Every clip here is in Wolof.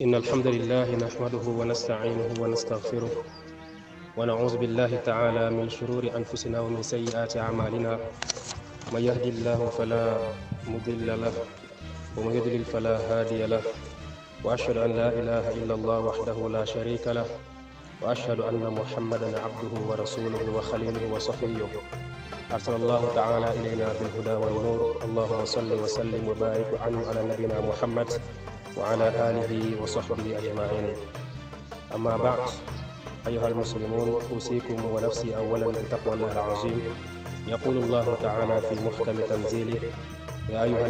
إن الحمد لله نحمده ونستعينه ونستغفره ونعوذ بالله تعالى من شرور أنفسنا ومن سيئات أعمالنا. من يهدي الله فلا مضل له ومن يضلل فلا هادي له، وأشهد أن لا إله إلا الله وحده لا شريك له، وأشهد أن محمدا عبده ورسوله وخليله وصفيه أرسل الله تعالى إلينا بالهدى والنور. اللهم صل وسلم وبارك على نبينا محمد وعلى آله وصحبه أجمعين. أما بعد، أيها المسلمون، أوصيكم ونفسي أولا بتقوى الله العظيم. يقول الله تعالى في محكم تنزيله: يا أيها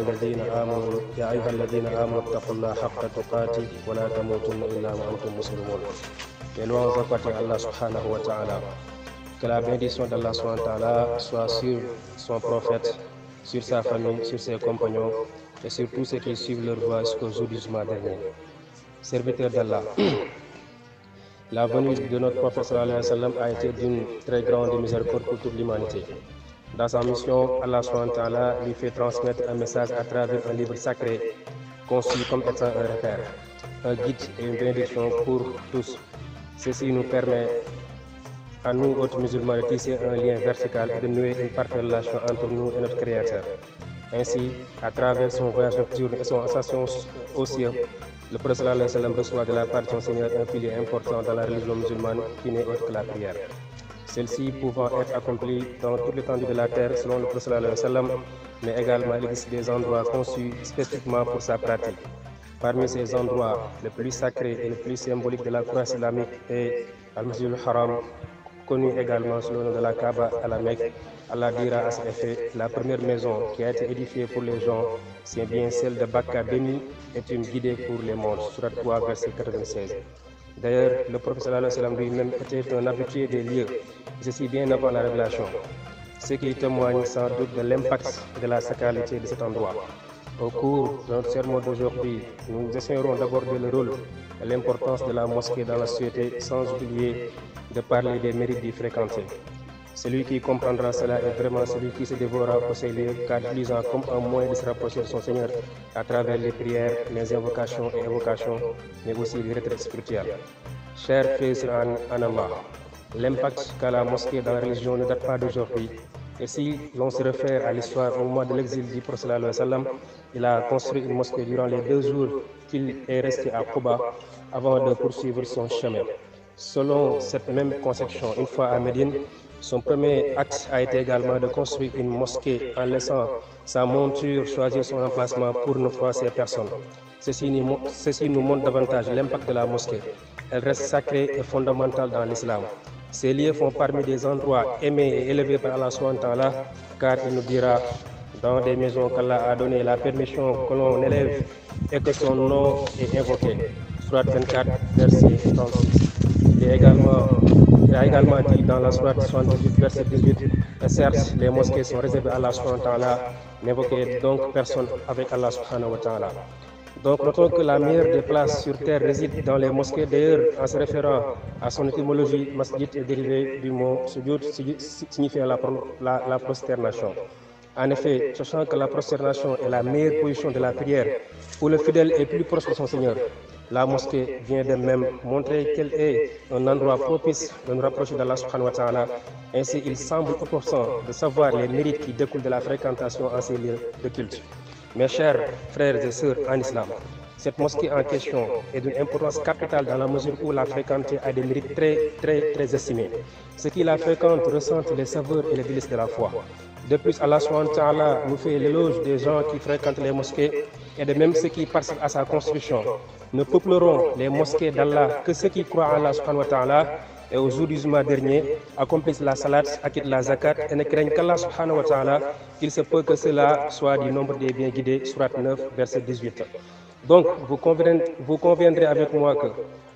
الذين آمنوا اتقوا الله حق تقاته ولا تموتن إلا وأنتم مسلمون. Les louanges appartiennent à Allah subhanahu wa ta'ala. Que la bénédiction d'Allah subhanahu wa ta'ala soit sur son prophète, sur sa famille, sur ses compagnons et sur tous ceux qui suivent leur voie jusqu'au jour du jugement dernier. Serviteurs d'Allah, la venue de notre prophète sallallahu alayhi wa sallam a été d'une très grande miséricorde pour toute l'humanité. Dans sa mission, Allah subhanahu wa ta'ala lui fait transmettre un message à travers un livre sacré conçu comme étant un repère, un guide et une bénédiction pour tous. Ceci nous permet à nous, autres musulmans, de tisser un lien vertical et de nouer une parfaite relation entre nous et notre Créateur. Ainsi, à travers son voyage nocturne et son ascension aux cieux, le prophète sallallahu alayhi wa sallam reçoit de la part de son Seigneur un pilier important dans la religion musulmane qui n'est autre que la prière. Celle-ci pouvant être accomplie dans toute l'étendue de la terre selon le prophète sallallahu alayhi wa sallam, mais également il existe des endroits conçus spécifiquement pour sa pratique. Parmi ces endroits, le plus sacré et le plus symbolique de la croix islamique est Al-Masjid al-Haram, connu également sous le nom de la Kaaba à la Mecque. Allah dira à cet effet: la première maison qui a été édifiée pour les gens, c'est bien celle de Bakka bénie, est une guidée pour les mondes. Surat 3, verset 96. D'ailleurs, le prophète sallallahu alayhi wa sallam lui-même était un habitué des lieux, ceci bien avant la révélation, ce qui témoigne sans doute de l'impact et de la sacralité de cet endroit. Au cours de notre sermon d'aujourd'hui, nous essaierons d'aborder le rôle et l'importance de la mosquée dans la société, sans oublier de parler des mérites d'y fréquenter. Celui qui comprendra cela est vraiment celui qui se dévorera pour ces lieux, car utilisant comme un moyen de se rapprocher de son Seigneur à travers les prières, les invocations et évocations, mais aussi les retraites spirituelles. Chers frères en Allah, l'impact qu'a la mosquée dans la religion ne date pas d'aujourd'hui. Et si l'on se réfère à l'histoire au moment de l'exil du prophète sallallahu alayhi wa sallam, il a construit une mosquée durant les 2 jours qu'il est resté à Quba avant de poursuivre son chemin. Selon cette même conception, une fois à Médine, son premier acte a été également de construire une mosquée en laissant sa monture choisir son emplacement pour ne froisser personne. Ceci nous montre davantage l'impact de la mosquée. Elle reste sacrée et fondamentale dans l'islam. Ces lieux font parmi des endroits aimés et élevés par Allah subhanahu wa ta'ala, car il nous dira dans des maisons qu'Allah a donné la permission que l'on élève et que son nom est invoqué. Surat 24, verset 36. Il a également dit dans la Surat 78, verset 18, et certes, les mosquées sont réservées à Allah subhanahu wa ta'ala, n'invoquez donc personne avec Allah subhanahu wa ta'ala. Donc notons que la meilleure des places sur terre réside dans les mosquées. D'ailleurs, en se référant à son étymologie, masjid est dérivé du mot sujud, signifiant la prosternation. En effet, sachant que la prosternation est la meilleure position de la prière, où le fidèle est plus proche de son Seigneur, la mosquée vient de même montrer qu'elle est un endroit propice de nous rapprocher d'Allah subhanahu wa ta'ala. Ainsi, il semble opportun de savoir les mérites qui découlent de la fréquentation en ces lieux de culte. Mes chers frères et sœurs en islam, cette mosquée en question est d'une importance capitale dans la mesure où la fréquenter a des mérites très estimés. Ceux qui la fréquentent ressentent les saveurs et les délices de la foi. De plus, Allah subhanahu wa ta'ala nous fait l'éloge des gens qui fréquentent les mosquées, et de même ceux qui participent à sa construction. Ne peupleront les mosquées d'Allah que ceux qui croient en Allah subhanahu wa ta'ala et au jour du jugement dernier, accomplissent la salat, acquittent la zakat et ne craignent qu'Allah subhanahu wa ta'ala. Il se peut que cela soit du nombre des bien guidés. Surat 9, verset 18. Donc, vous conviendrez avec moi que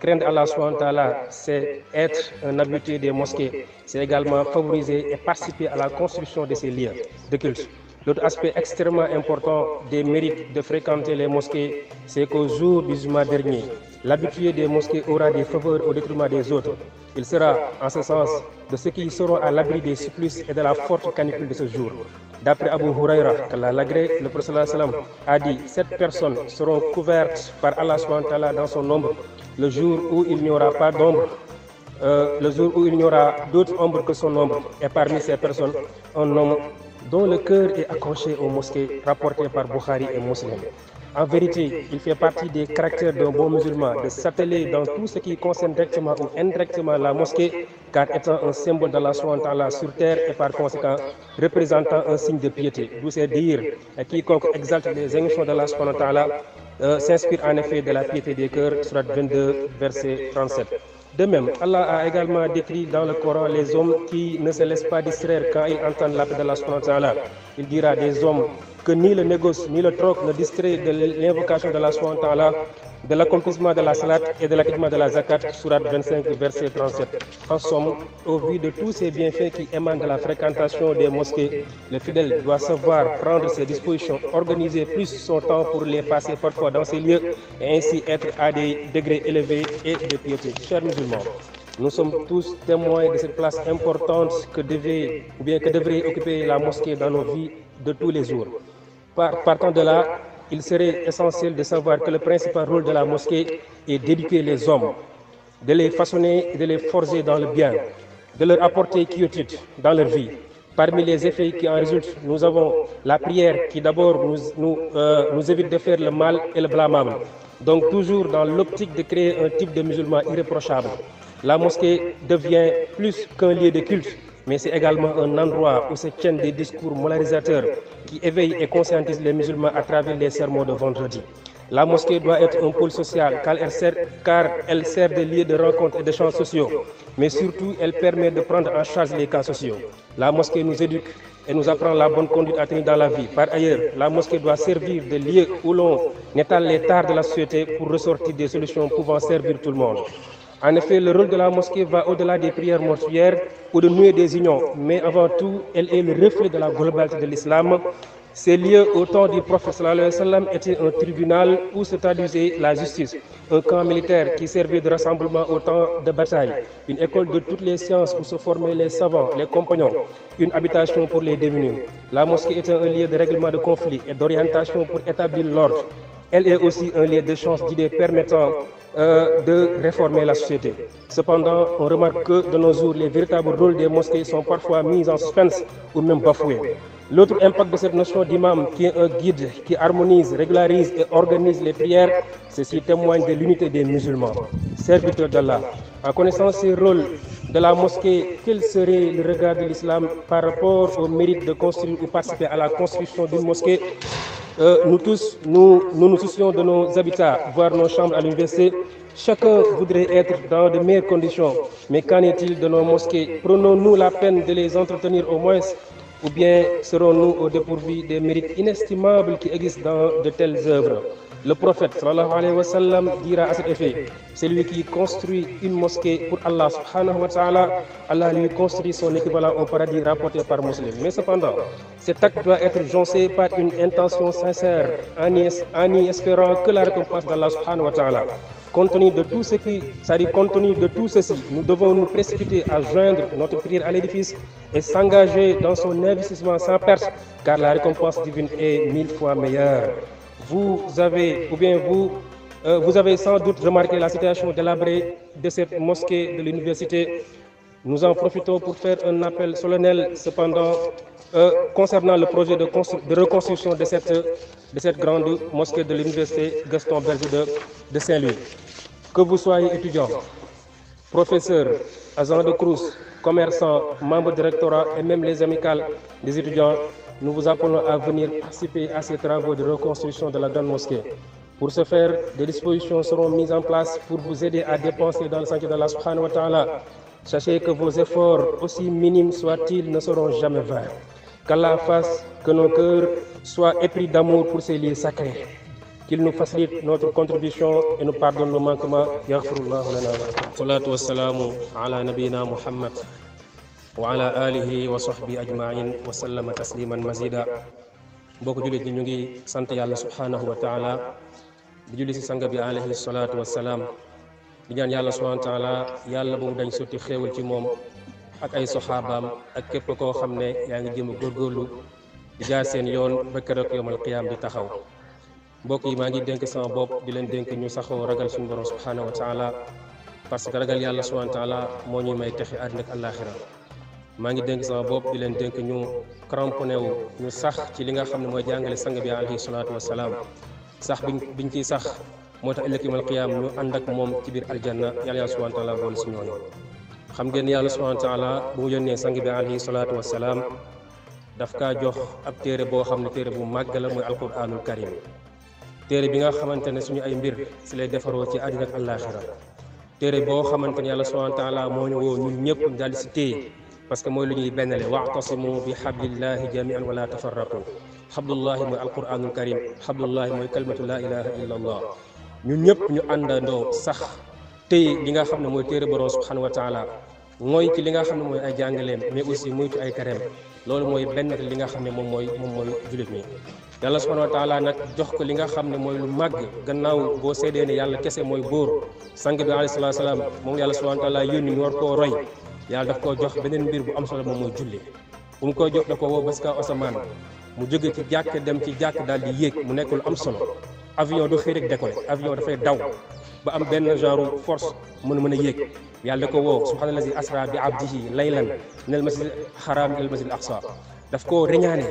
craindre Allah subhanahu wa ta'ala, c'est être un habitué des mosquées. C'est également favoriser et participer à la construction de ces lieux de culte. L'autre aspect extrêmement important des mérites de fréquenter les mosquées, c'est qu'au jour du jugement dernier, l'habitué des mosquées aura des faveurs au détriment des autres. Il sera, en ce sens, de ceux qui seront à l'abri des supplices et de la forte canicule de ce jour. D'après Abu Huraira, qu'Allah l'agrée, le prophète a dit 7 personnes seront couvertes par Allah subhanahu wa ta'ala dans son ombre le jour où il n'y aura pas d'ombre, le jour où il n'y aura d'autre ombre que son ombre. Et parmi ces personnes, un homme dont le cœur est accroché aux mosquées, rapporté par Bukhari et Muslim. En vérité, il fait partie des caractères d'un bon musulman de s'atteler dans tout ce qui concerne directement ou indirectement la mosquée, car étant un symbole d'Allah subhanahu wa ta'ala sur terre et par conséquent représentant un signe de piété. D'où c'est dire quiconque exalte les injonctions d'Allah subhanahu wa ta'ala s'inspire en effet de la piété des cœurs, surat 22, verset 37. De même, Allah a également décrit dans le Coran les hommes qui ne se laissent pas distraire quand ils entendent l'appel d'Allah subhanahu wa ta'ala. Il dira des hommes que ni le négoce ni le troc ne distrait de l'invocation d'Allah subhanahu wa ta'ala, de l'accomplissement de la salat et de l'acquittement de la zakat, surat 25, verset 37. En somme, au vu de tous ces bienfaits qui émanent de la fréquentation des mosquées, le fidèle doit savoir prendre ses dispositions, organiser plus son temps pour les passer parfois dans ces lieux et ainsi être à des degrés élevés et de piété. Chers musulmans, nous sommes tous témoins de cette place importante que devrait occuper la mosquée dans nos vies de tous les jours. Partant de là, il serait essentiel de savoir que le principal rôle de la mosquée est d'éduquer les hommes, de les façonner et de les forger dans le bien, de leur apporter quiétude dans leur vie. Parmi les effets qui en résultent, nous avons la prière qui d'abord nous évite de faire le mal et le blâmable. Donc toujours dans l'optique de créer un type de musulman irréprochable. La mosquée devient plus qu'un lieu de culte, mais c'est également un endroit où se tiennent des discours moralisateurs qui éveillent et conscientisent les musulmans à travers les sermons de vendredi. La mosquée doit être un pôle social car elle sert de lieu de rencontre et d'échanges sociaux, mais surtout elle permet de prendre en charge les cas sociaux. La mosquée nous éduque et nous apprend la bonne conduite à tenir dans la vie. Par ailleurs, la mosquée doit servir de lieu où l'on étale les tares de la société pour ressortir des solutions pouvant servir tout le monde. En effet, le rôle de la mosquée va au-delà des prières mortuaires ou de nouer des unions, mais avant tout, elle est le reflet de la globalité de l'islam. Ces lieux, au temps du prophète sallallahu alayhi wa sallam, étaient un tribunal où se traduisait la justice, un camp militaire qui servait de rassemblement au temps de bataille, une école de toutes les sciences où se formaient les savants, les compagnons, une habitation pour les démunis. La mosquée était un lieu de règlement de conflits et d'orientation pour établir l'ordre. Elle est aussi un lieu d'échange d'idées permettant de réformer la société. Cependant, on remarque que de nos jours, les véritables rôles des mosquées sont parfois mis en suspense ou même bafoués. L'autre impact de cette notion d'imam, qui est un guide qui harmonise, régularise et organise les prières, ceci témoigne de l'unité des musulmans, serviteurs d'Allah. En connaissant ces rôles de la mosquée, quel serait le regard de l'islam par rapport au mérite de construire ou participer à la construction d'une mosquée? Nous tous, nous soucions de nos habitats, voire nos chambres à l'université. Chacun voudrait être dans de meilleures conditions. Mais qu'en est-il de nos mosquées? Prenons-nous la peine de les entretenir au moins? Ou bien serons-nous au dépourvu des mérites inestimables qui existent dans de telles œuvres? Le prophète sallallahu alayhi wa sallam dira à cet effet: celui qui construit une mosquée pour Allah subhanahu wa ta'ala, Allah lui construit son équivalent au paradis, rapporté par Muslim. Mais cependant, cet acte doit être joncé par une intention sincère, en y espérant que la récompense d'Allah subhanahu wa ta'ala. Compte tenu de tout ceci, nous devons nous précipiter à joindre notre prière à l'édifice et s'engager dans son investissement sans perte, car la récompense divine est 1000 fois meilleure. Vous avez sans doute remarqué la situation délabrée de cette mosquée de l'université. Nous en profitons pour faire un appel solennel cependant concernant le projet de reconstruction de cette grande mosquée de l'université Gaston Berger de Saint-Louis. Que vous soyez étudiant, professeur, agent de Crous, commerçant, membre du rectorat et même les amicales des étudiants, nous vous appelons à venir participer à ces travaux de reconstruction de la grande mosquée. Pour ce faire, des dispositions seront mises en place pour vous aider à dépenser dans le sentier d'Allah subhanahu wa ta'ala. Sachez que vos efforts, aussi minimes soient-ils, ne seront jamais vains. Qu'Allah fasse que nos cœurs soient épris d'amour pour ces lieux sacrés. Qu'il nous facilite notre contribution et nous pardonne nos manquements. Yaghfirullahu lana. Salatu wassalamu ala nabiyyina Muhammad wa ala alihi wa sahbihi ajma'in wa sallama tasliman mazida. Mbokk jullit ñi ñu ngi sant yàlla subhanahu wa ta'ala di julli ci sanga bi alayhi salatu wassalaam di ñaan yàlla subhanahu wa ta'ala yàlla bu mu dañ sotti xéewal ci moom ak ay saxaabaam ak képp koo xam ne yaa ngi jëm a góorgóorlu di jaar seen yoon ba keroog yawmal qiyaam di taxaw. mbokk yi maa ngi dénk sama bopp di leen dénk ñu saxoo ragal suñu borom subhanahu wa taala parce que ragal yàlla subhanahu wa taala moo ñuy may texe àddina ak àllaaxira. maa ngi dénk sama bopp di leen dénk ñu cramponné wu ñu sax ci li nga xam ne mooy jàngale sang bi alayhi salaatu wasalaam sax biñ ciy sax moo tax ëllëg yawmal qiyaam ñu ànd ak moom ci biir aljanna yàlla subhanahu wa taala boole si ñooñu. xam ngeen yàlla subhanahu wa taala bu mu yónnee sang bi alayhi salaatu wasalaam daf kaa jox ab téere boo xam ne téere bu màgg la mooy alquranul karim. téere bi nga xamante ne suñu ay mbir si lay defaroo ci àddina ak àllaaxira. téere boo xamante ne yàlla subhanahu wa taala moo ñu woo ñun ñëpp daal di si téye parce que mooy lu ñuy bennale wa'tasimu bi hablillahi jami'an wala tafarraqu. hablullahi mooy alquranul karim, hablullahi mooy kalimatu la ilaha illa allah. ñun ñëpp ñu àndandoo sax téye li nga xam ne mooy téere borom subhanahu wa taala mooy ci li nga xam ne mooy ay jàngaleem mais aussi muy ci ay tereem. loolu mooy benn li nga xam ne moom mooy jullit ñi. yàlla subhanahu wa taala nag jox ko li nga xam ne mooy lu màgg gannaaw boo seedee ne yàlla kese mooy buur sang bi alayhi salaatu salaam moom yàlla subhanahu wa taala yónni ñu war koo roy yàlla daf koo jox beneen mbir bu am solo moom mooy julli. bu mu koy jox da ko woo ba si kaw asamaan mu jóge ci jàkk dem ci jàkk daal di yéeg mu nekk lu am solo. avion du xëy rek décoller, avion dafay daw ba am benn genre force mën a yéeg yàlla da ko woo subhaanallazi asra bi abdihi laylan minal masjidil haram ilal masjidil aqsa daf koo reñaane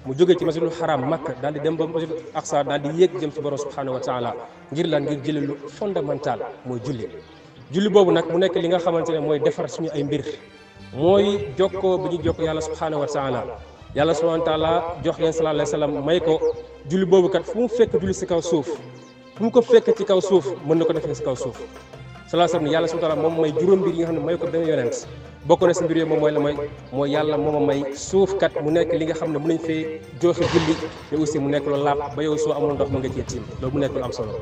mu jóge ci masjidul haram Makka daal di dem ba masjidul aqsa daal di yéeg jëm ci borom subhaanahu wa taala ngir lan ngir jële lu fondamental mooy julli. julli boobu nag mu nekk li nga xamante ne mooy defar suñu ay mbir mooy jokkoo bi ñu jokk yàlla subhaanahu wa taala. yàlla subhaanahu wa taala jox leen sallallahu alayhi wa sallam may ko julli boobu kat fu mu fekk julli si kaw suuf fu mu ko fekk ci kaw suuf mën na ko defee si kaw suuf. sallallahu alayhi wa sallam yàlla subhaanahu wa taala moom may juróom mbir yi nga xam ne may ko benn yonent bokk na si mbir yooyu moom mooy la mooy yàlla mooma may suuf kat mu nekk li nga xam ne mën nañ fee joxe julli mais aussi mu nekk lu laab ba yow soo amul ndox mën nga cee tiim loolu mu nekk lu am solo.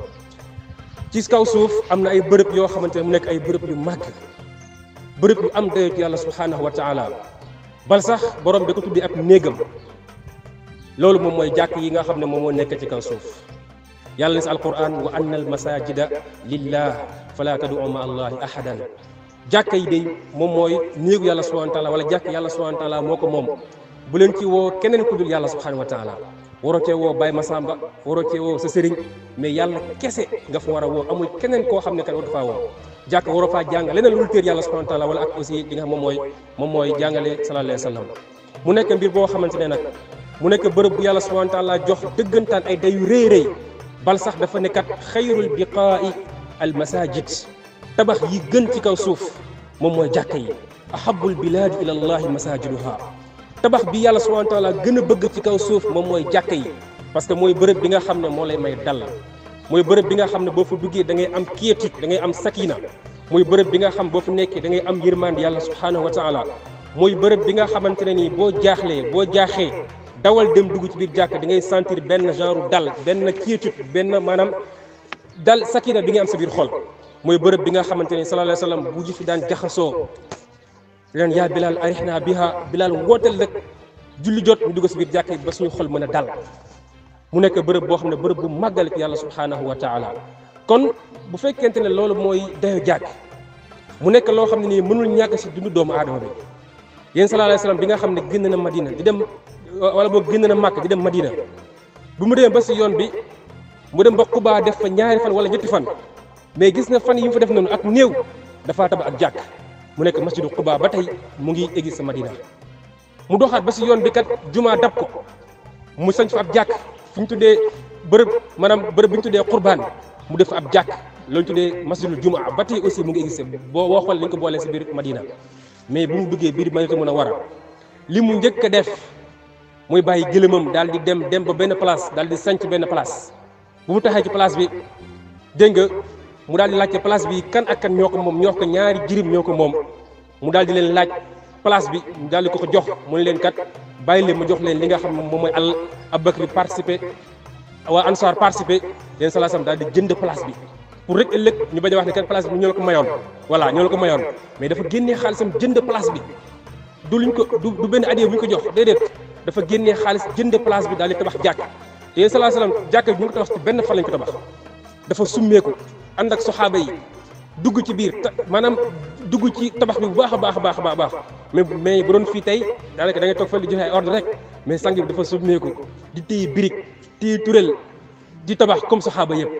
ci kaw suuf am na ay bërëb yoo xamante ne mu nekk ay bërëb yu màgg bërëb yu am dayoo ci yàlla subhaanahu wa taala bal sax borom bi ko tuddi ab néegam loolu moom mooy jàkk yi nga xam ne moom moo nekk ci kaw suuf. yàlla ne si alquran wa anna al masajida lillah fala tad'u ma allahi ahadan. jàkka yi day moom mooy néegu yàlla subhanahu wa taala wala jàkk yàlla subhanahu wa taala moo ko moom bu leen ci woo keneen ku dul yàlla subhanahu wa taala. waroo cee woo Baye Massamba waroo cee woo sa sëriñ mais yàlla kese nga fa war a woo amul keneen koo xam ne kat war faa woo. jàkk waroo faa jàng leneen lu dul téer yàlla subhanahu wa taala wala ak aussi li nga xam moom mooy jàngale sallallahu alayhi wa sallam. mu nekk mbir boo xamante ne nag mu nekk bërëb bu yàlla subhanahu wa taala jox dëggantaan ay day yu rëy rëy bal sax dafa nekkat xayrul biqaa'i al masajid tabax yi gën ci kaw suuf moom mooy jàkka yi. ahabul bilaadi ila allahi masajiduha tabax bi yàlla subhanahu wa taala gën a bëgg ci kaw suuf moom mooy jàkka yi parce que mooy bërëb bi nga xam ne moo lay may dal mooy bërëb bi nga xam ne boo fa duggee da ngay am quiétude da ngay am sakina mooy bërëb bi nga xam boo fa nekkee da ngay am yërmande yàlla subhanahu wa taala mooy bërëb bi nga xamante ne nii boo jaaxlee boo jaaxee dawal dem dugg ci biir jàkk di ngay sentir benn genre dal benn quiétude benn maanaam dal sakina bi nga am sa biir xol mooy bërëb bi nga xamante ne sallallahu alayhi wa sallam bu ji fi daan jaxasoo leen yaa Bilal arihna biha Bilal wooteel rek julli jot ñu dugg si biir jàkk ba suñu xol mën a dal mu nekk bërëb boo xam ne bërëb bu màggal ci yàlla subhanahu wa taala. kon bu fekkente ne loolu mooy dayo jàkk mu nekk loo xam ne nii mënul ñàkk si dundu doomu aadama bi. yéen sallallahu alayhi wa sallam bi nga xam ne génn na Madina di dem wala boog génn na Màkk di dem Madina bu mu demee ba si yoon bi mu dem ba Quba def fa ñaari fan wala ñetti fan mais gis nga fan yi mu fa def noonu ak néew dafa tabax ak jàkk mu nekk masjidu Quba ba tey mu ngi egg sa Madina. mu doxaat ba si yoon bi kat juma dab ko mu sañ fa ab jàkk fi ñu tuddee bërëb maanaam bërëb bi ñu tuddee qurbaan mu def ab jàkk loolu tuddee masjidul jumaa ba tey aussi mu ngi egg boo xool li ñu ko boolee si biir Madina. mais bu mu duggee biir Madina mën a war a li mu njëkk a def muy bàyyi gëlëmam daal di dem ba benn place daal di sanc benn place bu mu taxee ci place bi dégg nga mu daal di laajte place bi kan ak kan ñoo ko moom ñoo ko ñaari jirim ñoo ko moom mu daal di leen laaj place bi mu daal di ko jox mu ne leen kat bàyyi leen ma jox leen li nga xam moom mooy Abubakar participé waa Ansaar participé leen salaasam daal di jënd place bi pour rek ëllëg ñu bañ a wax ne kat place bi ñoo la ko mayoon voilà ñoo la ko mayoon mais dafa génnee xaalisam jënd place bi du luñ ko du benn addiya bu ñu ko jox déedéet dafa génnee xaalis jënd place bi daal di tabax jàkk te yéen sallallahu alayhi wasallam jàkk bi ñu ko tabax ci benn fan lañ ko tabax dafa summeeku ànd ak soxaaba yi dugg ci biir maanaam dugg ci tabax bi bu baax a baax mais bu doon fii tey daanaka da ngay toog fa di joxe ay ordre rek mais sang bi dafa summeeku di téye birig téye turel di tabax comme saxaaba yëpp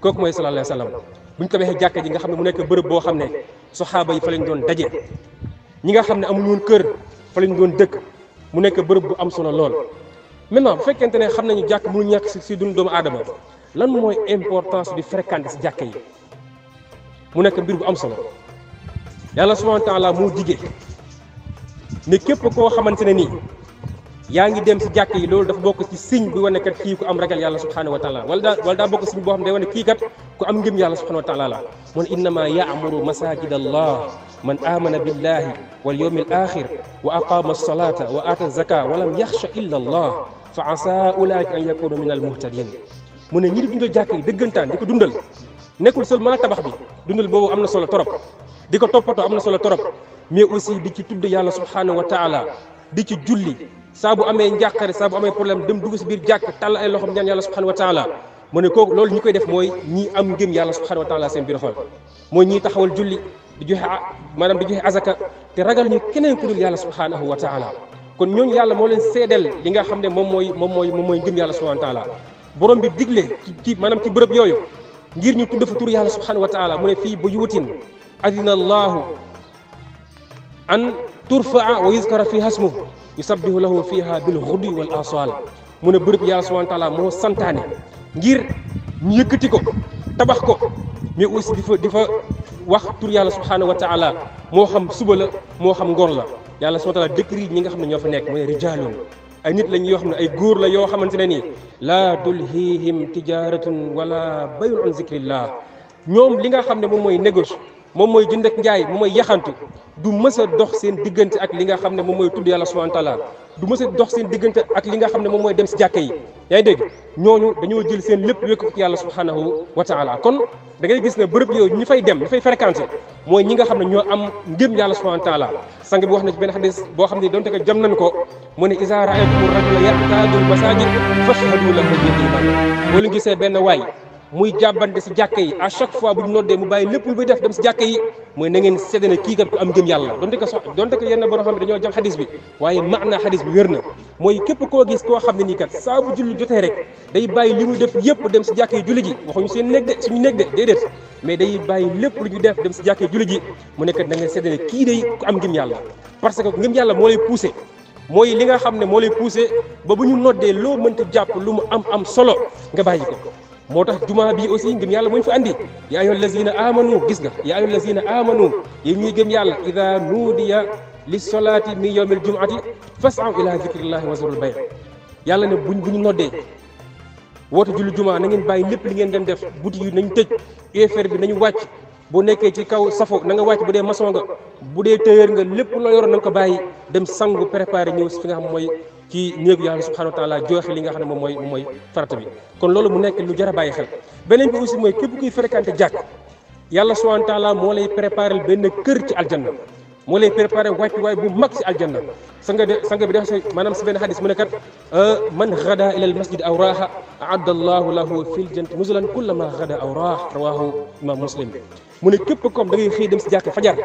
kooku mooy sallallahu alayhi wa sallam bu ñu tabaxee jàkka ji nga xam ne mu nekk bërëb boo xam ne saxaaba yi fa lañ doon daje ñi nga xam ne amuñu woon kër fa lañ doon dëkk mu nekk bërëb bu am solo lool. maintenant bu fekkente ne xam nañu jàkk mënu ñàkk si dund doomu aadama lan mooy importance di fréquenter si jàkka yi mu nekk mbir bu am solo yàlla subhanahu wa taala moo digee ne képp koo xamante ne nii yaa ngi dem si jàkk yi loolu dafa bokk ci signe bi wane kat kii ku am ragal yàlla subhanahu wa taala wala daa bokk signe boo xam ne day wane kii kat ku am ngëm yàlla subhanahu wa taala la mun innama yaamuru masajid allah man amana billahi wal yawmil axir wa aqama alsalata wa ata zaka wa lam yaxsha illa allah fa asa ulaika an yakunu min al muhtadin mu ne ñi di dundal jàkk yi dëggantaan di ko dundal nekkul seul mën a tabax bi dundal boobu am na solo torop di ko toppatoo am na solo torop mais aussi di ci tudd yàlla subhanahu wa taala di ci julli saa bu amee njàqare saa bu amee problème dem dugg si biir jàkk tàll ay loxom ñaan yàlla subhanahu wa taala mu ne kooku loolu ñi koy def mooy ñi am ngëm yàlla subhanahu wa taala seen biir xol mooy ñiy taxawal julli di joxe maanaam di joxe azaka te ragal ñu keneen ku dul yàlla subhanahu wa taala kon ñooñu yàlla moo leen seedeel li nga xam ne moom mooy ngëm yàlla subhanahu wa taala borom bi digle ci maanaam ci bërëb yooyu ngir ñu tudd fa tur yàlla subhanahu wa taala mu ne fii buyuutin adina allahu an turfaa wa yuzkara fiha ismuhu yusabbihu lahu fiha bil ghudwi wal asal mu ne bërëb yàlla subhanahu wa taala moo santaane ngir ñu yëkkati ko tabax ko mais aussi di fa wax tur yàlla subhanahu wa taala moo xam suba la moo xam ngoon la yàlla subhanahu wa taala décrit ñi nga xam ne ñoo fa nekk mooy rijaalun ay nit lañ yoo xam ne ay góor la yoo xamante ne nii laa tulhihim tijaratun wala bayun an zikrillah ñoom li nga xam ne moom mooy négoce moom mooy jënd ak njaay moom mooy yaxantu du mës a dox seen diggante ak li nga xam ne moom mooy tudd yàlla subhanahu wa taala du mës a dox seen diggante ak li nga xam ne moom mooy dem si jàkka yi yaa ngi dégg ñooñu dañoo jël seen lépp wékk ko ci yàlla subhanahu wa taala kon da ngay gis ne bërëb yooyu ñi fay dem ñi fay fréquenté mooy ñi nga xam ne ñoo am ngëm yàlla subhanahu wa taala sang bi wax na ci benn xadis boo xam ne donte ko jam nañ ko mu ne iza ra'aytum rajula ya'tadul masajid fashhadu lahu bil iman boo leen gisee benn waay muy jàbbante si jàkka yi à chaque fois bu ñu noddee mu bàyyi lépp lu muy def dem si jàkka yi mooy na ngeen seede ne kii kat ku am ngëm yàlla donte ko yenn borom xam ne dañoo jam xadis bi waaye maana xadis bi wér na mooy képp koo gis koo xam ne nii kat saa bu julli jotee rek day bàyyi li muy def yëpp dem si jàkka yi julli ji waxuñu seen néeg de suñu néeg de déedéet mais day bàyyi lépp lu ñu def dem si jàkka yi julli ji mu nekkat na ngeen seede ne kii day ku am ngëm yàlla parce que ngëm yàlla moo lay poussé mooy li nga xam ne moo lay poussé ba bu ñu noddee loo mënta jàpp lu mu am solo nga bàyyi ko moo tax jumaa bi aussi ngëm yàlla muñ fa andi yaa ayyuhal lazina amanu gis nga yaa ayyuhal lazina amanu yéen ñuy gëm yàlla ida nuudiya li solaati min yawmil jumuati fas'aw ila zikrillahi wa zarul bay' yàlla ne bu ñu noddee woote julli jumaa na ngeen bàyyi lépp li ngeen dem def boutique yi nañu tëj UFR bi nañu wàcc boo nekkee ci kaw safo na nga wàcc bu dee maçon nga bu dee tailleur nga lépp loo yoroon na nga ko bàyyi dem sangu préparé ñëw si fi nga xam mooy ci néegu yàlla subhanahu wa taala joxe li nga xam ne moom mooy farata bi kon loolu mu nekk lu jar a bàyyi xel beneen bi aussi mooy képp kuy fréquenté jàkk yàlla subhanahu wa taala moo lay préparé benn kër ci aljanna moo lay préparé wàccuwaay bu mag si aljanna sanga bi def maanaam si benn xadis mu ne kat man gada ila al masjid aw raaha aadda allahu lahu fil jannati nuzulan kullama gada aw raah rawahu imam muslim mu ne képp comme da ngay xëy dem si jàkk fajar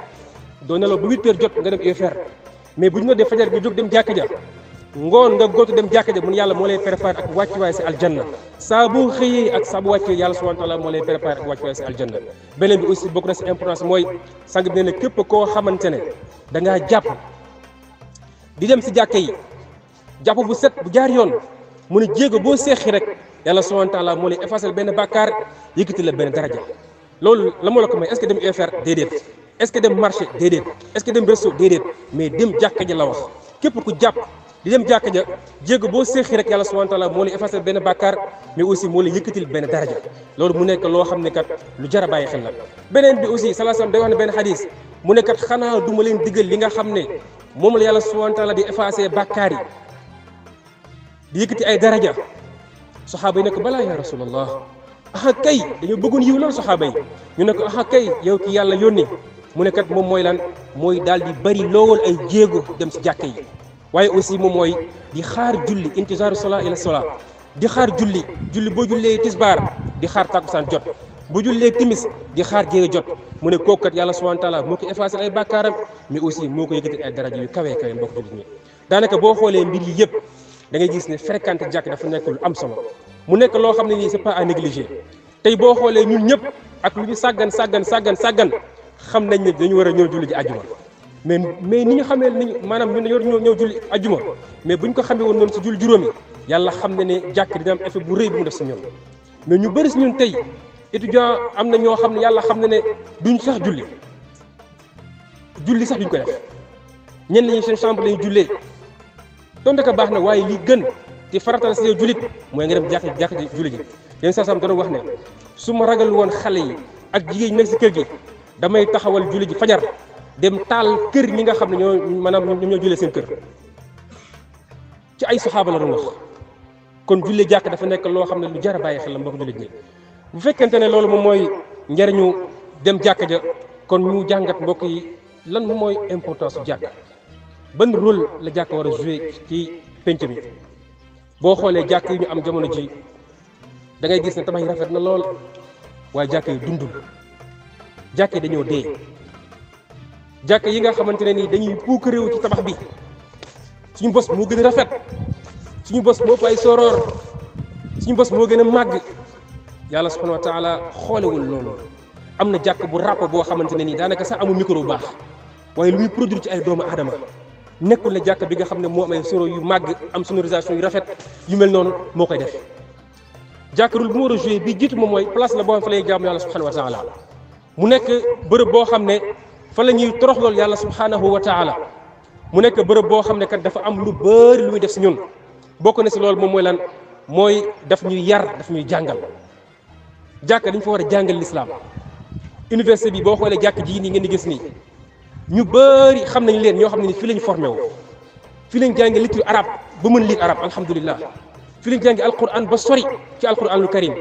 doo nelaw ba 8 heures jot nga dem UFR mais bu ñu noddee fajar bi jóg dem jàkk ja ngoon nga góotu dem jàkka ja mun yàlla moo lay préparé ak wàccuwaay si aljanna saa boo xëyee ak saa bu wàccee yàlla subhanahu wa taala moo lay préparé ak wàccuwaay si aljanna beneen bi aussi bokk na si importance mooy sang bi nee na képp koo xamante ne da ngaa jàpp di dem si jàkka yi jàpp bu set bu jaar yoon mu ne jéego boo seexi rek yàlla subhanahu wa taala moo lay effacer benn bàkkaar yëkkati la benn daraja loolu la moo la ko may est-ce que dem UFR déedéet est-ce que dem marché déedéet est-ce que dem resto déedéet mais dem jàkka ja la wax képp ku jàpp di dem jàkka ja jéego boo séexi rek yàlla subhanahu wa taala moo lay effacer benn bàkkaar mais aussi moo lay yëkkatil benn daraja loolu mu nekk loo xam ne kat lu jar a bàyyi xel la beneen bi aussi sallallahu alayhi wasallam day wax ne benn xadis mu ne kat xanaa du ma leen digal li nga xam ne moom la yàlla subhanahu wa taala di effacer bàkkaar yi di yëkkati ay daraja saxaaba yi ne ko balaa ya rasulallah aha kay dañoo bëggoon yiw loolu saxaaba yi ñu ne ko aha kay yow ki yàlla yónni mu ne kat moom mooy lan mooy daal di bari lool ay jéego dem si jàkka yi waaye aussi moom mooy di xaar julli intizaaru sola ila sola di xaar julli boo jullee tisbaar di xaar takkusaan jot bu jullee timis di xaar géege jot mu ne kooku kat yàlla subhanahu wa taala moo ko effacé ay bàkkaaram mais aussi moo ko yëkkati ay daraja yu kawee kawe mbokk jullit ñi daanaka boo xoolee mbir yi yëpp da ngay gis ne fréquenter jàkk dafa nekk lu am solo mu nekk loo xam ne nii c'est pas à négliger tey boo xoolee ñun ñëpp ak lu ñu sàggan xam nañ ne dañu war a ñëw julli ji àjjuma mais ni ñu xamee ni maanaam ñun dañoo ñëw julli àjjuma mais buñ ko xamee woon noonu si julli juróomi yàlla xam na ne jàkk dina am effet bu rëy bu mu def si ñoom mais ñu bëri si ñun tey étudiant am na ñoo xam ne yàlla xam na ne duñ sax julli sax duñ ko def ñenn ñi seen chambre lañu jullee donte ko baax na waaye li gën te faratal si yow jullit mooy nga dem jàkk ji julli ji yéen saa sam dana wax ne su ma ragal woon xale yi ak jigéen ñi nekk si kër gi damay taxawal julli ji fajar dem taal kër ñi nga xam ne ñoo maanaam ñoom ñoo jullee seen kër ci ay saxaaba la doon wax kon julli jàkk dafa nekk loo xam ne lu jar a bàyyi xel la mbokk jullit ñi bu fekkente ne loolu moom mooy njariñu dem jàkk ja kon ñu jàngat mbokk yi lan moom mooy importance su jàkk ban rôle la jàkk war a jouer ci penc bi boo xoolee jàkk yi ñu am jamono ji da ngay gis ne tabax yi rafet na lool waaye jàkk yi dundul jàkk yi dañoo dee jàkk yi nga xamante ne nii dañuy puuk réew ci tabax bi suñu bos moo gën a rafet suñu bos moo ëpp ay soroor suñu bos moo gën a màgg yàlla subhanahu wa taala xoolewul loolu am na jàkk bu ràpp boo xamante ne nii daanaka sax amul micro bu baax waaye lu muy produire ci ay doomu aadama nekkul ne jàkk bi nga xam ne moo am ay soro yu màgg am sonorisation yu rafet yu mel noonu moo koy def jàkk rôle bu mu war a joué bi jiitu moom mooy place la boo xam fa lay jaamu yàlla subhanahu wa taala mu nekk bërëb boo xam ne fa la ñuy torox loolu yàlla subhanahu wa taala mu nekk bërëb boo xam ne kat dafa am lu bëri lu muy def si ñun bokk na si loolu moom mooy lan mooy daf ñuy yar daf ñuy jàngal jàkk dañ fa war a jàngal l'islam université bi boo xoolee jàkk ji nii ngeen di gis nii ñu bëri xam nañ leen ñoo xam ne ni fii lañ formé wu fii lañ jànge lecture arabe ba mën lire arabe alhamdulilah fii lañ jànge alquran ba sori ci alquranul karim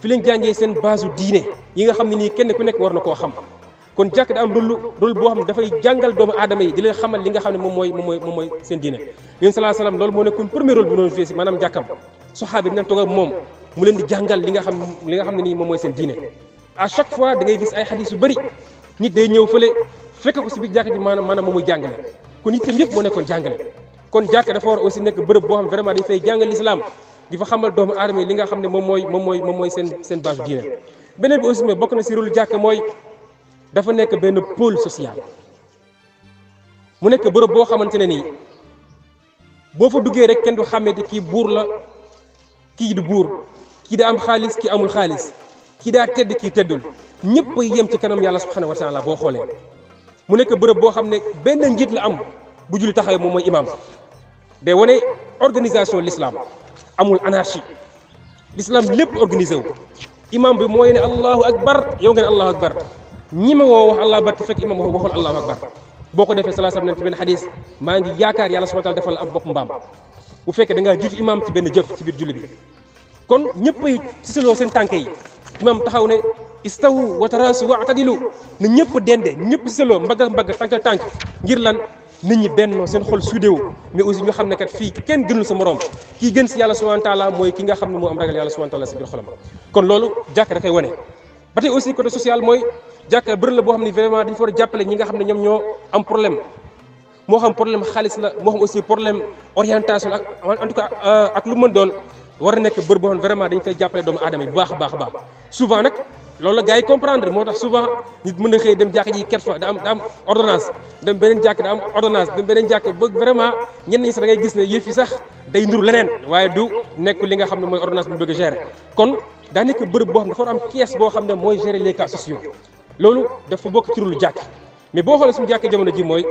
fii lañ jàngee seen base diine yi nga xam ne nii kenn ku nekk war na koo xam kon jàkk da am rôle boo xam ne dafay jàngal doomu aadama yi di leen xamal li nga xam ne moom mooy seen diine yéen salaa salaam loolu moo nekkoon premier rôle bu doon joué si maanaam jàkkam saxaaba yi nañ toog ak moom mu leen di jàngal li nga xam ne nii moom mooy seen diine à chaque fois da ngay gis ay xadis yu bëri nit day ñëw fële fekk ko si biir jàkk ji maanaam moom muy jàngale kon itam yëpp moo nekkoon jàngale kon jàkk dafa war aussi nekk bërëb boo xam vraiment dañ fay jàngal l'islam di fa xamal doomu aadama yi li nga xam ne moom mooy seen base diine beneen bi aussi mais bokk na si rôle jàkk mooy dafa nekk benn pôle social mu nekk bërëb boo xamante ne nii boo fa duggee rek kenn du xàmmee di kii buur la kii du buur kii daa am xaalis kii amul xaalis kii daa tedd kii teddul ñëpp ay yem ci kanam yàlla subhanahu wa taala boo xoolee mu nekk bërëb boo xam ne benn njiit la am bu julli taxawee moom mooy imam day wane organisation l'islam amul anarchie l'islam lépp organisé wu imam bi mooy ne allahu akbar yow nga ne allahu akbar ñi ma woo wax allahu akbar te fekk imam waxul allahu akbar boo ko defee salaa sallam ne ci benn xadis maa ngi yaakaar yàlla subhanahu wa taala defal la ab bopp mbaam bu fekkee da ngaa jiitu imam ci benn jëf ci biir julli bi kon ñëpp ay sisaloo seen tànk yi imam taxaw ne istawu wa tarasu wa atadilu na ñëpp dende ñëpp sisaloo mbagg tànk ngir lan nit ñi bennoo seen xol suudewu mais aussi ñu xam ne kat fii kenn gënul sa morom kii gën si yàlla subhanahu wa taala mooy ki nga xam ne moo am ragal yàlla subhanahu wa taala si biir xolam kon loolu jàkk da koy wane ba tey aussi côté social mooy jàkk bërëb la boo xam ne vraiment dañu fa war a jàppale ñi nga xam ne ñoom ñoo am problème moo xam problème xaalis la moo xam aussi problème orientation ak en tout cas ak lu mën doon war a nekk bërëb boo xam ne vraiment dañu fay jàppale doomu aadama yi bu baax a baax a baax souvent nag loolu la gars yi comprendre moo tax souvent nit mën na xëy dem jàkk ji ket fa da am ordonnance dem beneen jàkk da am ordonnance dem beneen jàkk ba vraiment ñenn ñi sax da ngay gis ne yëf yi sax day nduru leneen waaye du nekk li nga xam ne mooy ordonnance bu ñu bëgg a gérer kon daa nekk bërëb boo xam ne dafa war am caisse boo xam ne mooy gérer les cas sociaux loolu dafa bokk ci rôle jàkk mais boo xoolee suñu jàkk jamono ji mooy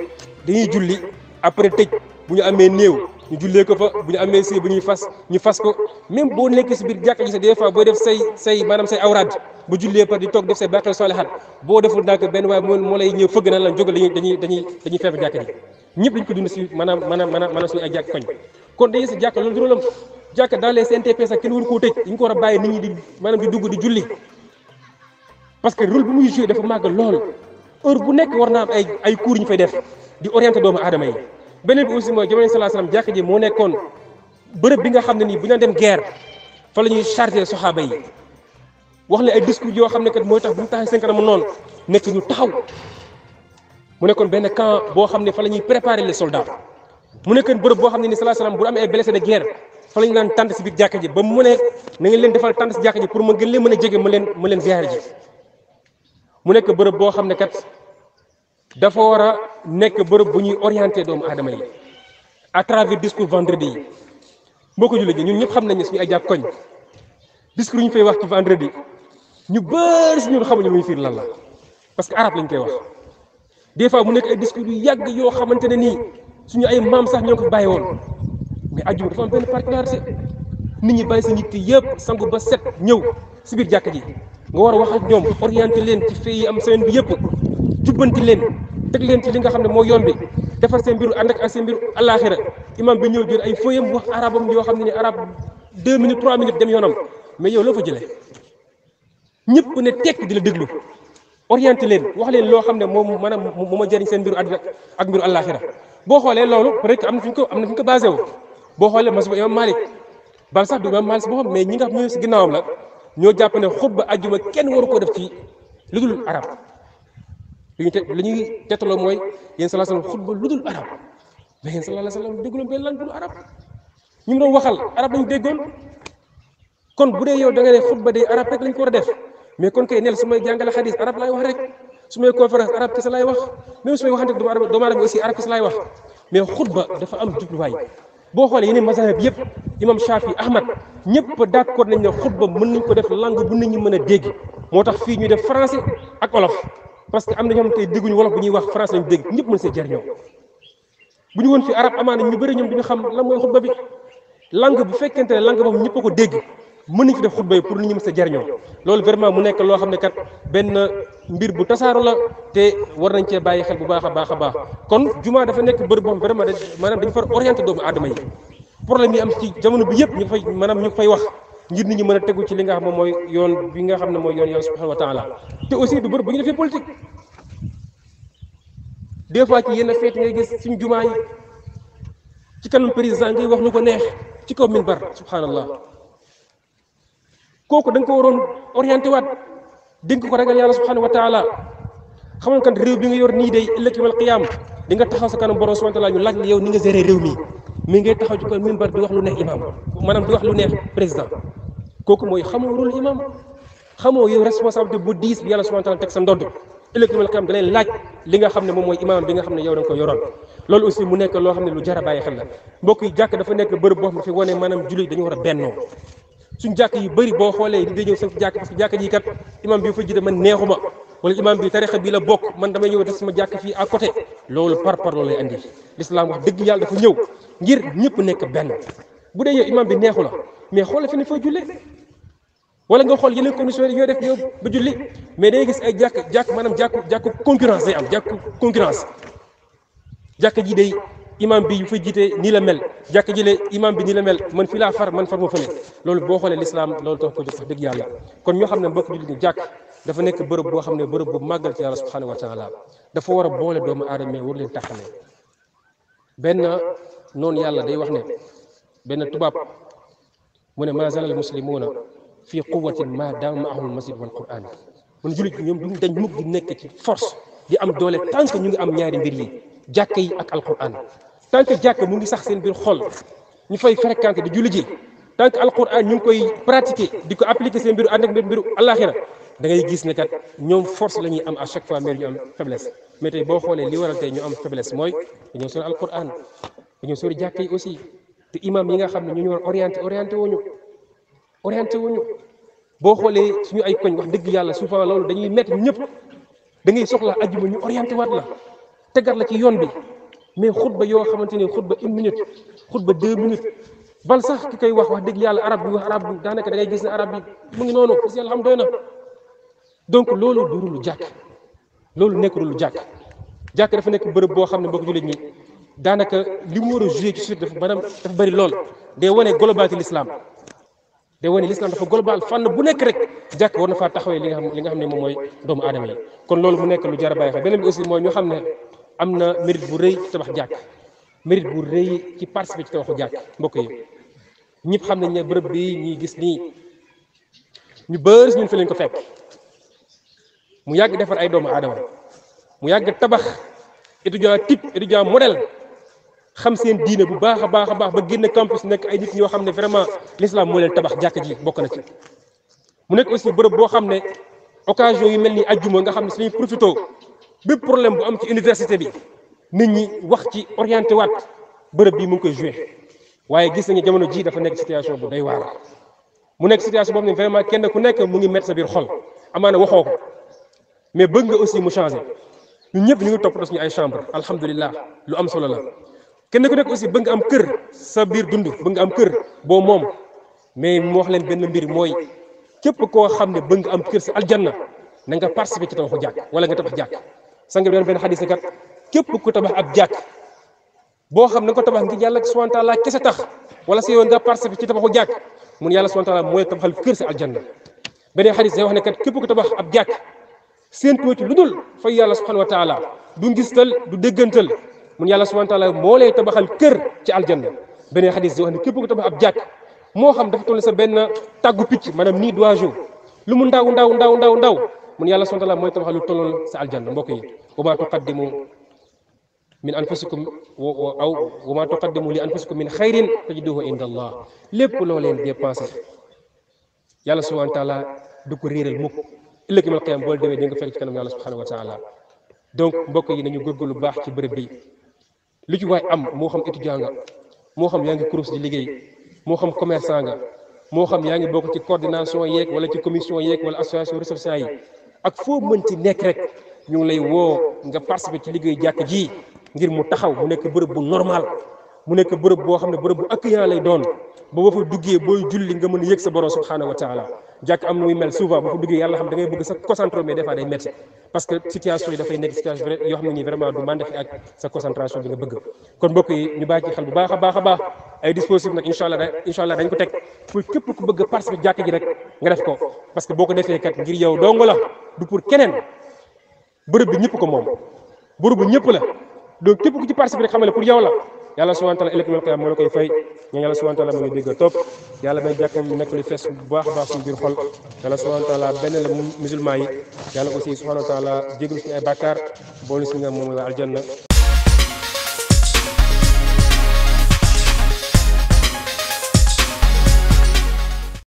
dañuy julli après tëj bu ñu amee néew ñu jullee ko fa bu ñu amee sëy bu ñuy fas ñu fas ko même boo nekkee si biir jàkk ji sax des fois booy def say maanaam say awraad bu jullee par di toog def say baqel solihat boo deful ndànk benn waaye moo lay ñëw fëgg na la jógal dañuy feebar jàkk ji ñëpp dañu ko dund si maanaam suñu ay jàkk koñ kon dañuy si jàkk loolu juróolam jàkk dans les CNTP sax kenn waru koo tëj dañu ko war a bàyyi nit ñi di maanaam di dugg di julli parce que rôle bu muy joué dafa màgg lool heure bu nekk war naa am ay cours ñu fay def di orienté doomu aadama yi beneen bi aussi mooy jamono salaa salaam jàkk ji moo nekkoon bërëb bi nga xam ne nii bu ñu dem guerre fa la ñuy chargé soxaaba yi wax la ay discours yoo xam ne kat mooy tax bu ñu taxee seen kanam noonu nekk ñu taxaw mu nekkoon benn camp boo xam ne fa la ñuy préparer les soldats mu nekk bërëb boo xam ne ni sallallahu alayhi wasallam bu amee ay blessé de guerre fa lañu naan tànt si biir jàkka ji ba mu ne na ngeen leen defal tànt si jàkka ji pour ma gën leen mën a jege ma leen ziyaare ji mu nekk bërëb boo xam ne kat dafa war a nekk bërëb bu ñuy orienté doomu aadama yi à travers discours vendredi yi boo ko jullee ji ñun ñëpp xam nañ ne suñu ay jàkk koñ discours yi ñu fay wax ci vendredi ñu bëri si ñun xamuñu lu ñu fiir lan la parce que arabe lañ koy wax des fois mu nekk ay discours yu yàgg yoo xamante ne nii suñu ay maam sax ñoo ko bàyyi woon mais ajjuma dafa am benn particularité nit ñi bàyyi sa nit yëpp sangu ba set ñëw si biir jàkka ji nga war a wax ak ñoom orienté leen ci fee yi am semaine bi yëpp jubbanti leen teg leen ci li nga xam ne mooy yoon bi defar seen mbiru ànd ak seen mbiru àllaaxira imam bi ñëw jël ay fëyam wax arabam yoo xam ne ni arab 2 minutes 3 minutes dem yoonam mais yow loo fa jëlee ñëpp ne tekk di la déglu orienté leen wax leen loo xam ne moom maanaam moo ma jëriñ seen mbiru àddina ak mbiru àllaaxira boo xoolee loolu peut être am na fi ñu ko basé wu boo xoolee masba imam Malik bal sax du imam Malik si boppam mais ñi nga xam ñoo si ginnaawam la ñoo jàpp ne xutba ajjuma kenn waru koo def ci lu dul arab li ñuy tettaloo mooy yéen sallallahu alayhi wasallam xutba lu dul arab mais yéen sallallahu alayhi wasallam dégguloon benn lan dul arab ñu mu doon waxal arab lañu déggoon kon bu dee yow da nga ne xutba day arab rek lañ ko war a def mais kon kay neel su may jàngale xadis arab laay wax rek su may conférence arab kese laay wax même su may waxante doomu aadama aussi arab kese laay wax mais xutba dafa am jubluwaay boo xoolee yeneen mazahib yëpp imam Shafi Ahmad ñëpp d'accord nañ ne xutba mën nañ ko def langue bu nit ñi mën a dégg moo tax fii ñu def français ak olof parce que am na ñoo xam tey dégguñu wolof bu ñuy wax français lañu dégg ñëpp mën see jariñoo bu ñu woon fi arab amaana ñu bëri ñoom duñu xam lan mooy xutba bi langue bu fekkente ne langue boobu ñëpp a ko dégg mën nañ fi def xutba yi pour nit ñi mën see jariñoo loolu vraiment mu nekk loo xam ne kat benn mbir bu tasaaru la te war nañ cee bàyyi xel bu baax a baax a baax kon jumaa dafa nekk bërëb boo xam vraiment maanaam dañu far orienté doomu aadama yi problème yi am ci jamono bi yëpp ñu fay maanaam ñu fay wax ngir nit ñi mën a tegu ci li nga xam moom mooy yoon bi nga xam ne mooy yoon yàlla subhanahu wa taala te aussi du bërëb bu ñu defee politique des fois ci yenn feet ngay gis suñu jumaa yi ci kanam président ngay wax lu ko neex ci kaw minbar subhanallah kooku da nga ko waroon orienté waat dénk ko ragal yàlla subhanahu wa taala xamal kan réew bi nga yor nii day ëllëg yawmal qiyaam di nga taxaw sa kanam borom subhanahu wa taala ñu laaj la yow ni nga géré réew mi ngay taxaw ci kaw minbar di wax lu neex imam maanaam di wax lu neex président kooku mooy xamoo rôle imam xamoo yow responsabilité bu diis bi yàlla subhanahu wa taala teg sa ndodd ëllëg yawmal qiyaam da lay laaj li nga xam ne moom mooy imam bi nga xam ne yow da nga ko yoroon loolu aussi mu nekk loo xam ne lu jar a bàyyi xel la mbokk yi jàkk dafa nekk bërëb boo xam ne fi wane maanaam jullit dañu war a bennoo suñ jàkk yu bëri boo xoolee di ñëw seen jàkk parce que jàkk ji kat imam bi fa jiite man neexuma wala imam bi tarixa bi la bokk man damay ñëw def sama jàkk fii à côté loolu par loolu lay andi l'islam wax dëgg yàlla dafa ñëw ngir ñëpp nekk benn bu dee yow imam bi neexu la mais xoolal fi ne foo jullee wala nga xool yeneen conditions yi ñoo def yow ba julli mais day gis ay jàkk maanaam jàkk concurrence day am jàkk concurrence jàkk ji day imam bi yu fa jiite nii la mel jàkk ji le imam bi nii la mel man fii laa far man far ma fële loolu boo xoolee l'islam loolu tax ko jox wax dëgg yàlla kon ñoo xam ne mbokk jullit ñi jàkk dafa nekk bërëb boo xam ne bërëb bu màggal ci yàlla subhanahu wa taala dafa war a boole doomu aadama war leen taxalee benn noonu yàlla day wax ne benn tubaab mu ne ma zalal muslimuuna fii quwwatin ma daama maahum almasjid wal quran mun jullit ñoom duñ dañ mukk di nekk ci force di am doole tant que ñu ngi am ñaari mbir yi jàkk yi ak alquran tant que jàkk mu ngi sax seen biir xol ñu fay fréquenté di julli ji tant que alquran ñu ngi koy pratiquer di ko appliquer seen mbiru ànd ak mbiru àllaaxira da ngay gis ne kat ñoom force la ñuy am à chaque fois mais ñu am faiblesse mais tey boo xoolee li waral tey ñu am faiblesse mooy dañoo sori alquran dañoo sori jàkk yi aussi te imam yi nga xam ne ñu war orienté wuñu boo xoolee suñu ay koñ wax dëgg yàlla souvent loolu dañuy métti ñëpp da ngay soxla ajjuma ñu orienté waat la tegat la ci yoon bi mais xutba yoo xamante ne xutba 1 minute xutba 2 minutes bal sax ki koy wax dëgg yàlla arab bi wax arab bi daanaka da ngay gis ne arab bi mu ngi noonu parce que yàlla xam doy na donc loolu du rulu jàkk loolu nekk rulu jàkk dafa nekk bërëb boo xam ne mbokk jullit ñi daanaka li mu war a joué ci suite dafa bëri lool day wane globalité l'islam day wane l'islam dafa global fànn bu nekk rek jàkk war na faa taxawee li nga xam ne moom mooy doomu aadama yi kon loolu mu nekk lu jar a bàyyi xel beneen bi aussi mooy ñoo xam ne am na mérite bu rëy ci tabax jàkk mérite bu rëy ci participer ci tabaxu jàkk mbokk yi ñëpp xam nañ ne bërëb bi ñuy gis nii ñu bëri ñun fi lañ ko fekk mu yàgg defar ay doomu aadama mu yàgg tabax étudiant type étudiant modèle xam seen diine bu baax a baax a baax ba génn campus nekk ay nit ñoo xam ne vraiment l'islam moo leen tabax jàkka ji bokk na ci. mu nekk aussi bërëb boo xam ne occasion yu mel ni ajjuma nga xam ne suñuy profité bépp problème bu am ci université bi nit ñi wax ci orienté waat bërëb bi mu ngi koy joué waaye gis nañu jamono ji dafa nekk situation bu doy waar. mu nekk situation boobu ne vraiment kenn ku nekk mu ngi mettre sa biir xol amaana waxoo ko mais bëgg nga aussi mu changé ñun ñëpp ñu ngi toppatoo suñu ay chambre alhamdulilah lu am solo la. kenn ku nekk aussi bëgg nga am kër sa biir dund bëgg nga am kër boo moom mais mu wax leen benn mbir mooy képp koo xam ne bëgg nga am kër sa aljanna na nga participer ci tabaxu jàkk wala nga tabax jàkk. sang bi doon benn xadis kat képp ku tabax ab jàkk boo xam ne nga ko tabax ngir yàlla subhanahu wa taala kese tax wala si yow nga participer ci tabaxu jàkk mun yàlla subhanahu wa taala mooy tabaxal kër sa aljanna. beneen xadis day wax ne kat képp ku tabax ab jàkk seen tuuti lu dul fay yàlla subhanahu wa taala du ngistal du déggantal mun yàlla subhanahu wa taala moo lay tabaxal kër ci aljanna. beneen xadis day wax ne képp ku tabax ab jàkk moo xam dafa toll sa benn tàggu picc maanaam nii d'oiseau lu mu ndaw mun yàlla subhanahu wa taala mooy tabaxal lu tollool sa aljanna. mbokk yi wa ma tuqaddimu min anfusikum wa ma tuqaddimu li anfusikum min xayrin tajiduhu inda allah lépp loo leen dépensé yàlla subhanahu wa taala du ko réeral mukk ëllëg yawmal qiyaama boo demee di nga fekk ci kanam yàlla subhanahu wa taala. donc mbokk yi nañu góorgóorlu baax ci bërëb bi lu ci waay am moo xam étudiant nga moo xam yaa ngi course di liggéey moo xam commerçant nga moo xam yaa ngi bokk ci coordination yeeg wala ci commission yeeg wala association ressortissants yi ak foo mën ci nekk rek ñu ngi lay woo nga participer ci liggéey jàkk ji ngir mu taxaw mu nekk bërëb bu normal mu nekk bërëb boo xam ne bërëb bu accueillant lay doon ba boo fa duggee booy julli nga mën a yëg sa borom subhanahu wa taala. jàkk am na muy mel souvent boo fa duggee yàlla xam da ngay bëgg sa concentré mais des fois day métti parce que situation yi dafay nekk situation yoo xam ne nii vraiment du màndefi ak sa concentration bi nga bëgg. kon mbokk yi ñu bàyyi ci xel bu baax a baax ay dispositifs nag incha allah dañ ko teg pour képp ku bëgg a participer jàkk ji rek nga def ko parce que boo ko defee kat ngir yow dong la du pour keneen bërëb bi ñëpp ko moom bërëb bu ñëpp la donc képp ku ci participer rek xam ne pour yow la. yàlla subhanahu wa taala ëllëg yawmal qiyaama moo la koy fay ñaan yàlla subhanahu wa taala moo ngi dégg topp yàlla may jàkkam nekk lu fees bu baax a baax suñu biir xol yàlla subhanahu wa taala benn la musulman yi yàlla aussi subhanahu wa taala jégal suñu ay bàkkaar boole suñu nga moom la aljanna